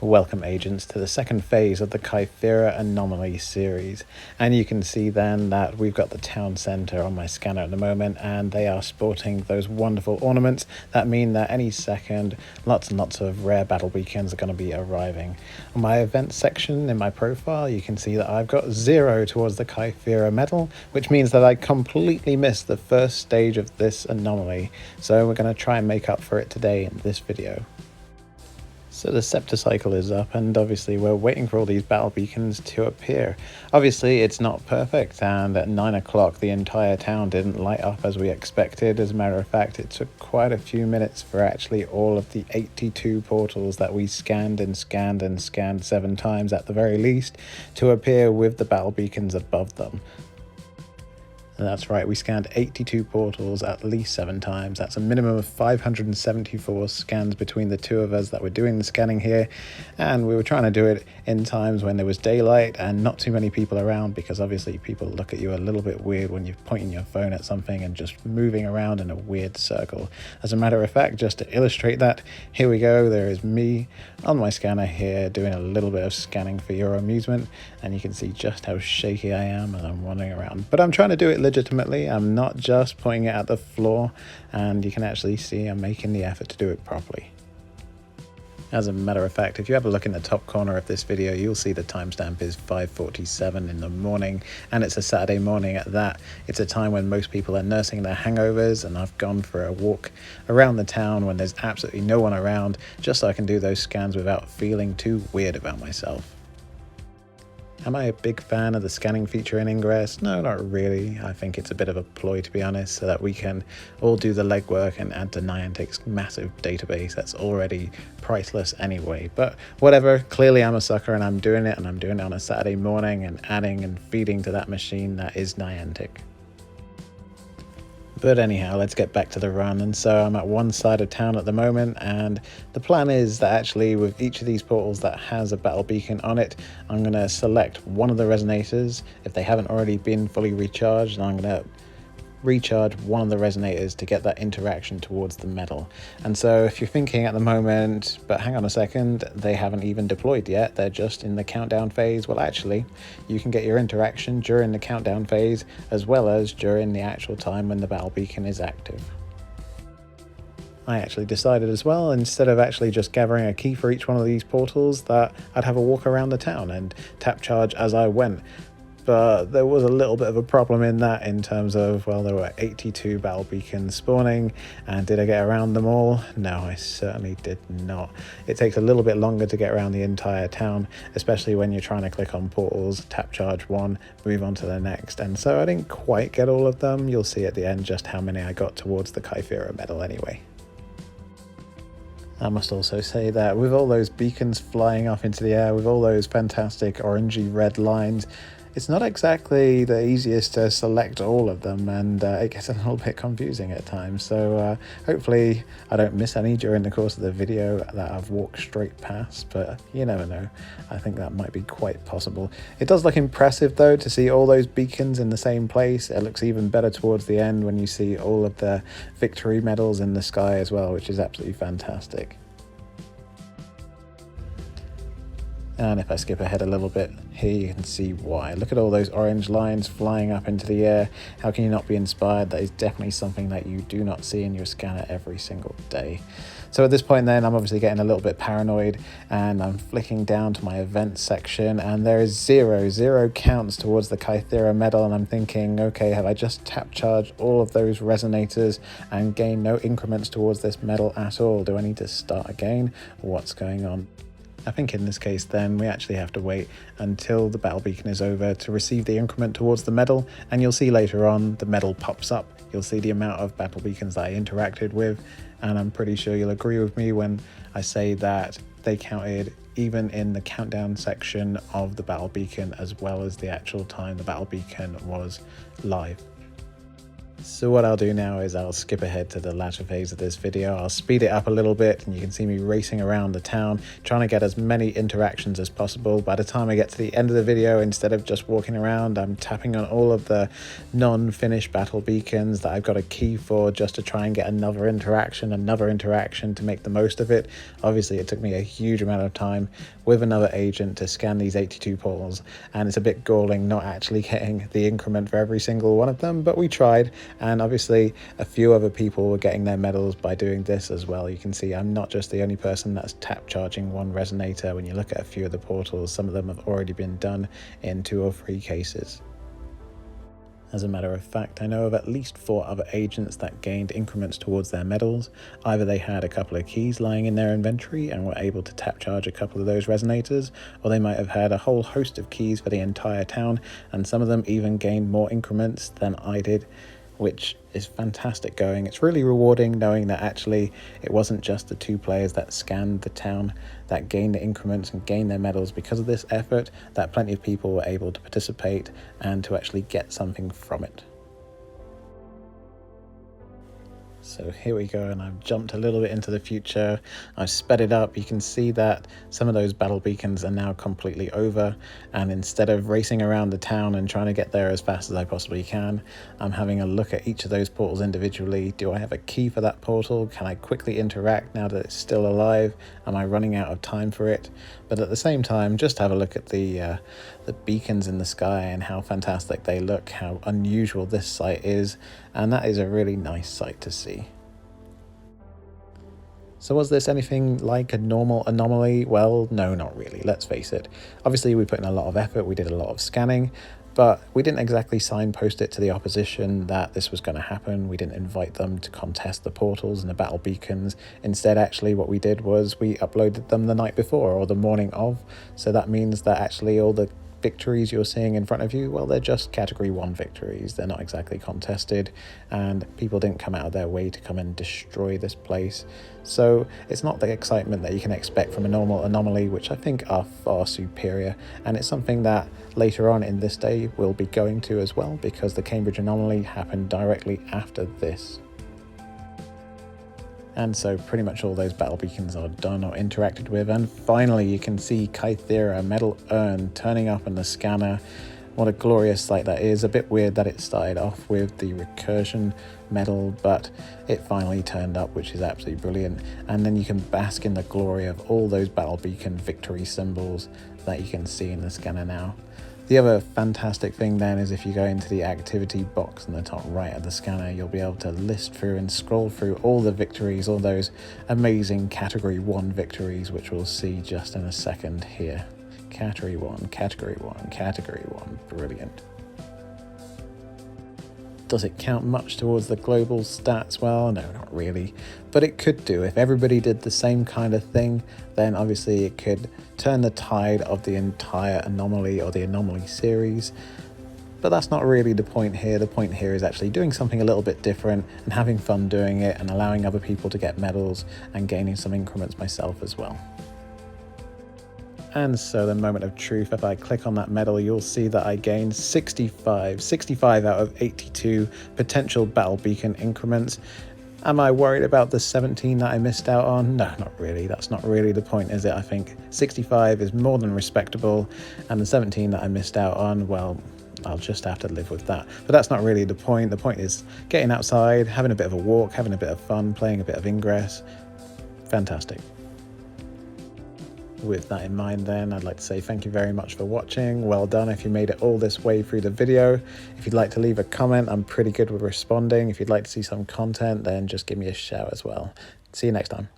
Welcome agents to the second phase of the Kythera Anomaly series, and you can see then that we've got the town centre on my scanner at the moment, and they are sporting those wonderful ornaments that mean that any second lots and lots of rare battle beacons are going to be arriving. On my events section in my profile you can see that I've got 0 towards the Kythera medal, which means that I completely missed the first stage of this anomaly, so we're going to try and make up for it today in this video. So the septicycle is up, and obviously we're waiting for all these battle beacons to appear. Obviously it's not perfect, and at 9 o'clock the entire town didn't light up as we expected. As a matter of fact, it took quite a few minutes for actually all of the 82 portals that we scanned and scanned and scanned 7 times at the very least to appear with the battle beacons above them. That's right, we scanned 82 portals at least 7 times. That's a minimum of 574 scans between the two of us that were doing the scanning here, and we were trying to do it in times when there was daylight and not too many people around, because obviously people look at you a little bit weird when you're pointing your phone at something and just moving around in a weird circle. As a matter of fact, just to illustrate that, here we go, there is me on my scanner here doing a little bit of scanning for your amusement, and you can see just how shaky I am as I'm wandering around. But I'm trying to do it legitimately. I'm not just pointing it at the floor, and you can actually see I'm making the effort to do it properly. As a matter of fact, if you have a look in the top corner of this video, you'll see the timestamp is 5:47 in the morning, and it's a Saturday morning at that. It's a time when most people are nursing their hangovers, and I've gone for a walk around the town when there's absolutely no one around, just so I can do those scans without feeling too weird about myself. Am I a big fan of the scanning feature in Ingress? No, not really. I think it's a bit of a ploy, to be honest, so that we can all do the legwork and add to Niantic's massive database that's already priceless anyway. But whatever, clearly I'm a sucker and I'm doing it, and I'm doing it on a Saturday morning and adding and feeding to that machine that is Niantic. But anyhow, let's get back to the run. And so I'm at one side of town at the moment, and the plan is that actually with each of these portals that has a battle beacon on it, I'm going to select one of the resonators. If they haven't already been fully recharged, I'm going to recharge one of the resonators to get that interaction towards the medal. And so if you're thinking at the moment, but hang on a second, they haven't even deployed yet, they're just in the countdown phase, well actually you can get your interaction during the countdown phase as well as during the actual time when the battle beacon is active. I actually decided as well, instead of actually just gathering a key for each one of these portals, that I'd have a walk around the town and tap charge as I went. But there was a little bit of a problem in that, in terms of, well, there were 82 battle beacons spawning, and did I get around them all? No, I certainly did not. It takes a little bit longer to get around the entire town, especially when you're trying to click on portals, tap charge one, move on to the next, and so I didn't quite get all of them. You'll see at the end just how many I got towards the Kythera medal anyway. I must also say that with all those beacons flying off into the air, with all those fantastic orangey red lines, it's not exactly the easiest to select all of them, and it gets a little bit confusing at times. So hopefully I don't miss any during the course of the video that I've walked straight past, but you never know. I think that might be quite possible. It does look impressive though to see all those beacons in the same place. It looks even better towards the end when you see all of the victory medals in the sky as well, which is absolutely fantastic. And if I skip ahead a little bit, here you can see why. Look at all those orange lines flying up into the air. How can you not be inspired? That is definitely something that you do not see in your scanner every single day. So at this point then, I'm obviously getting a little bit paranoid, and I'm flicking down to my events section, and there is 0 counts towards the Kythera medal, and I'm thinking, okay, have I just tap charged all of those resonators and gained no increments towards this medal at all? Do I need to start again? What's going on? I think in this case then we actually have to wait until the battle beacon is over to receive the increment towards the medal, and you'll see later on the medal pops up. You'll see the amount of battle beacons that I interacted with, and I'm pretty sure you'll agree with me when I say that they counted even in the countdown section of the battle beacon as well as the actual time the battle beacon was live. So what I'll do now is I'll skip ahead to the latter phase of this video. I'll speed it up a little bit and you can see me racing around the town, trying to get as many interactions as possible. By the time I get to the end of the video, instead of just walking around, I'm tapping on all of the non-finished battle beacons that I've got a key for, just to try and get another interaction to make the most of it. Obviously, it took me a huge amount of time with another agent to scan these 82 portals, and it's a bit galling not actually getting the increment for every single one of them, but we tried. And obviously a few other people were getting their medals by doing this as well. You can see I'm not just the only person that's tap charging one resonator. When you look at a few of the portals, some of them have already been done in 2 or 3 cases. As a matter of fact, I know of at least 4 other agents that gained increments towards their medals. Either they had a couple of keys lying in their inventory and were able to tap charge a couple of those resonators, or they might have had a whole host of keys for the entire town, and some of them even gained more increments than I did, which is fantastic going. It's really rewarding knowing that actually it wasn't just the 2 players that scanned the town that gained the increments and gained their medals because of this effort, that plenty of people were able to participate and to actually get something from it. So here we go, and I've jumped a little bit into the future. I've sped it up. You can see that some of those battle beacons are now completely over, and instead of racing around the town and trying to get there as fast as I possibly can, I'm having a look at each of those portals individually. Do I have a key for that portal? Can I quickly interact now that it's still alive? Am I running out of time for it? But at the same time, just have a look at the beacons in the sky and how fantastic they look, how unusual this site is, and that is a really nice sight to see. So was this anything like a normal anomaly? Well, no, not really, let's face it. Obviously we put in a lot of effort, we did a lot of scanning, but we didn't exactly signpost it to the opposition that this was going to happen. We didn't invite them to contest the portals and the battle beacons. Instead, actually what we did was we uploaded them the night before or the morning of. So that means that actually all the victories you're seeing in front of you, well, they're just category 1 victories. They're not exactly contested, and people didn't come out of their way to come and destroy this place. So it's not the excitement that you can expect from a normal anomaly, which I think are far superior, and it's something that later on in this day we'll be going to as well, because the Cambridge anomaly happened directly after this. And so pretty much all those battle beacons are done or interacted with, and finally you can see Kythera metal urn turning up in the scanner. What a glorious sight that is. A bit weird that it started off with the recursion medal, but it finally turned up, which is absolutely brilliant. And then you can bask in the glory of all those battle beacon victory symbols that you can see in the scanner now. The other fantastic thing then is if you go into the activity box in the top right of the scanner, you'll be able to list through and scroll through all the victories, all those amazing category 1 victories, which we'll see just in a second here. Category 1, category 1, category 1, brilliant. Does it count much towards the global stats? Well, no, not really, but it could do. If everybody did the same kind of thing, then obviously it could turn the tide of the entire anomaly or the anomaly series. But that's not really the point here. The point here is actually doing something a little bit different and having fun doing it and allowing other people to get medals and gaining some increments myself as well. And so the moment of truth, if I click on that medal, you'll see that I gained 65 out of 82 potential battle beacon increments. Am I worried about the 17 that I missed out on? No, not really. That's not really the point, is it? I think 65 is more than respectable, and the 17 that I missed out on, well, I'll just have to live with that. But that's not really the point. The point is getting outside, having a bit of a walk, having a bit of fun, playing a bit of Ingress. Fantastic. With that in mind then, I'd like to say thank you very much for watching. Well done if you made it all this way through the video. If you'd like to leave a comment, I'm pretty good with responding. If you'd like to see some content, then just give me a shout as well. See you next time.